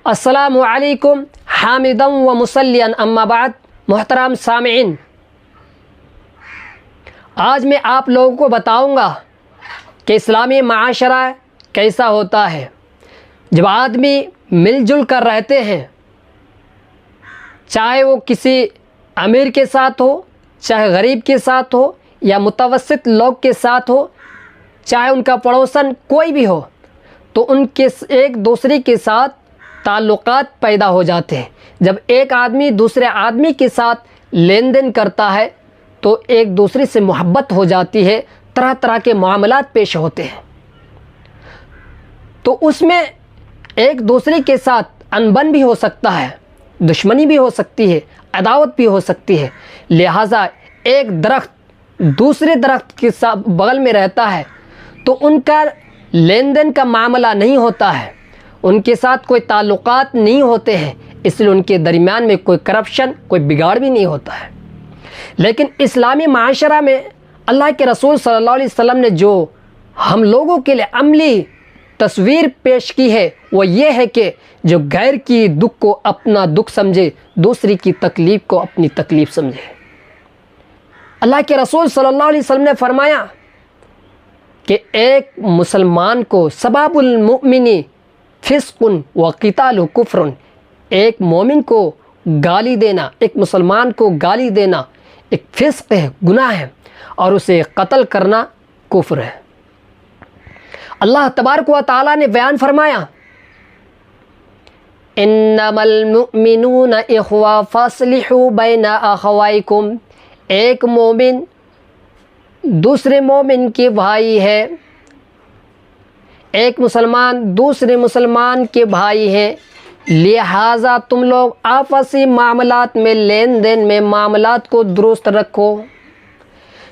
السلام علیکم حامدا و مسلیا اما بعد۔ محترم سامعین، آج میں آپ لوگوں کو بتاؤں گا کہ اسلامی معاشرہ کیسا ہوتا ہے جب آدمی مل جل کر رہتے ہیں، چاہے وہ کسی امیر کے ساتھ ہو، چاہے غریب کے ساتھ ہو، یا متوسط لوگ کے ساتھ ہو، چاہے ان کا پڑوسن کوئی بھی ہو، تو ان کے ایک دوسرے کے ساتھ تعلقات پیدا ہو جاتے ہیں۔ جب ایک آدمی دوسرے آدمی کے ساتھ لین دین کرتا ہے تو ایک دوسرے سے محبت ہو جاتی ہے، طرح طرح کے معاملات پیش ہوتے ہیں، تو اس میں ایک دوسرے کے ساتھ انبن بھی ہو سکتا ہے، دشمنی بھی ہو سکتی ہے، عداوت بھی ہو سکتی ہے۔ لہٰذا ایک درخت دوسرے درخت کے ساتھ بغل میں رہتا ہے تو ان کا لین دین کا معاملہ نہیں ہوتا ہے، ان کے ساتھ کوئی تعلقات نہیں ہوتے ہیں، اس لیے ان کے درمیان میں کوئی کرپشن، کوئی بگاڑ بھی نہیں ہوتا ہے۔ لیکن اسلامی معاشرہ میں اللہ کے رسول صلی اللہ علیہ وسلم نے جو ہم لوگوں کے لیے عملی تصویر پیش کی ہے وہ یہ ہے کہ جو غیر کی دکھ کو اپنا دکھ سمجھے، دوسری کی تکلیف کو اپنی تکلیف سمجھے۔ اللہ کے رسول صلی اللہ علیہ وسلم نے فرمایا کہ ایک مسلمان کو سباب المؤمن فسق و قتال کفر، ایک مومن کو گالی دینا، ایک مسلمان کو گالی دینا ایک فسق ہے، گناہ ہے، اور اسے قتل کرنا کفر ہے۔ اللہ تبارک و تعالی نے بیان فرمایا انما المؤمنون اخوہ فاصلحوا بین اخویکم، ایک مومن دوسرے مومن کے بھائی ہے، ایک مسلمان دوسرے مسلمان کے بھائی ہیں، لہٰذا تم لوگ آپسی معاملات میں، لین دین میں معاملات کو درست رکھو۔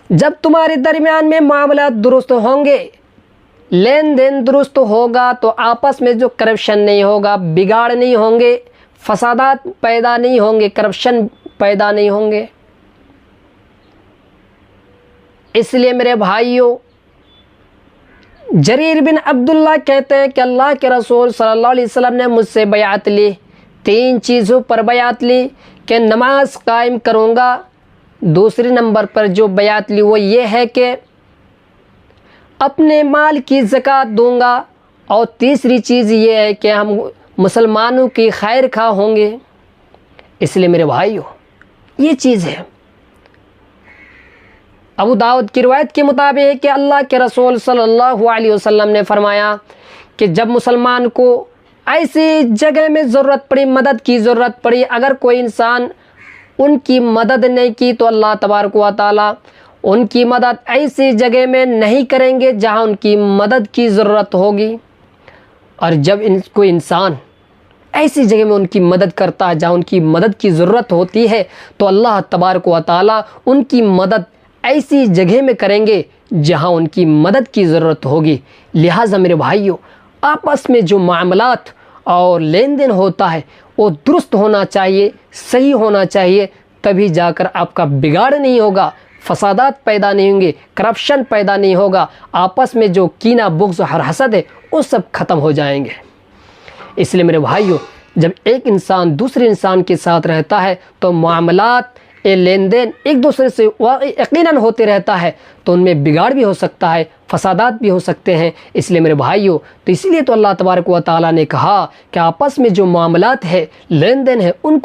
جب تمہارے درمیان میں معاملات درست ہوں گے، لین دین درست ہوگا، تو آپس میں جو کرپشن نہیں ہوگا، بگاڑ نہیں ہوں گے، فسادات پیدا نہیں ہوں گے، کرپشن پیدا نہیں ہوں گے۔ اس لیے میرے بھائیوں، جریر بن عبداللہ کہتے ہیں کہ اللہ کے رسول صلی اللہ علیہ وسلم نے مجھ سے بیعت لی، 3 چیزوں پر بیعت لی کہ نماز قائم کروں گا، دوسرے نمبر پر جو بیعت لی وہ یہ ہے کہ اپنے مال کی زکوٰۃ دوں گا، اور تیسری چیز یہ ہے کہ ہم مسلمانوں کی خیر خواہ ہوں گے۔ اس لیے میرے بھائیوں، یہ چیز ہے۔ ابو داؤد کی روایت کے مطابق کہ اللہ کے رسول صلی اللہ علیہ وسلم نے فرمایا کہ جب مسلمان کو ایسی جگہ میں ضرورت پڑی، مدد کی ضرورت پڑی، اگر کوئی انسان ان کی مدد نہیں کی تو اللہ تبارک و تعالی ان کی مدد ایسی جگہ میں نہیں کریں گے جہاں ان کی مدد کی ضرورت ہوگی۔ اور جب کوئی انسان ایسی جگہ میں ان کی مدد کرتا ہے جہاں ان کی مدد کی ضرورت ہوتی ہے تو اللہ تبارک و تعالی ان کی مدد ایسی جگہ میں کریں گے جہاں ان کی مدد کی ضرورت ہوگی۔ لہٰذا میرے بھائیوں، آپس میں جو معاملات اور لین دین ہوتا ہے وہ درست ہونا چاہیے، صحیح ہونا چاہیے، تبھی جا کر آپ کا بگاڑ نہیں ہوگا، فسادات پیدا نہیں ہوں گے، کرپشن پیدا نہیں ہوگا، آپس میں جو کینہ، بغض اور حسد ہے وہ سب ختم ہو جائیں گے۔ اس لیے میرے بھائیوں، جب ایک انسان دوسرے انسان کے ساتھ رہتا ہے تو معاملات، لین دین ایک دوسرے سے یقیناً ہوتے رہتا ہے، تو ان میں بگاڑ بھی ہو سکتا ہے، فسادات بھی ہو سکتے ہیں۔ اس لیے میرے بھائیوں، تو اس لیے تو اللہ تبارک و تعالیٰ نے کہا کہ آپس میں جو معاملات ہے، لین دین ہے، ان کو